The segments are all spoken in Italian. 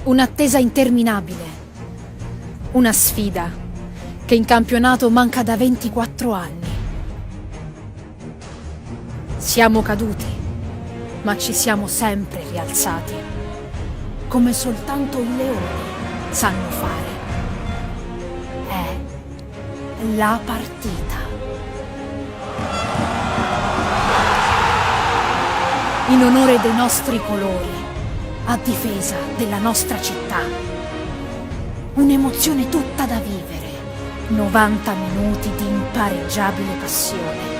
Un'attesa interminabile. Una sfida che in campionato manca da 24 anni. Siamo caduti, ma ci siamo sempre rialzati, come soltanto i leoni sanno fare. È la partita. In onore dei nostri colori, a difesa della nostra città. Un'emozione tutta da vivere. 90 minuti di impareggiabile passione.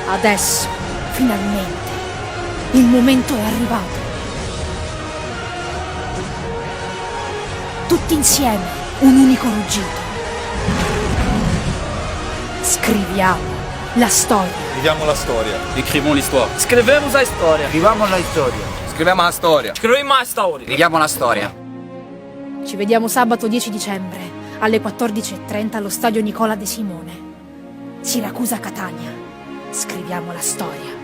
Adesso, finalmente, il momento è arrivato. Tutti insieme, un unico ruggito. Scriviamo la storia. Scriviamo la storia. Écrivons l'histoire. Scrivemos a storia. Scriviamo la storia. Scriviamo la storia. Scriviamo a storia. Scriviamo la storia. Ci vediamo sabato 10 dicembre alle 14:30 allo stadio Nicola De Simone. Siracusa Catania. Scriviamo la storia.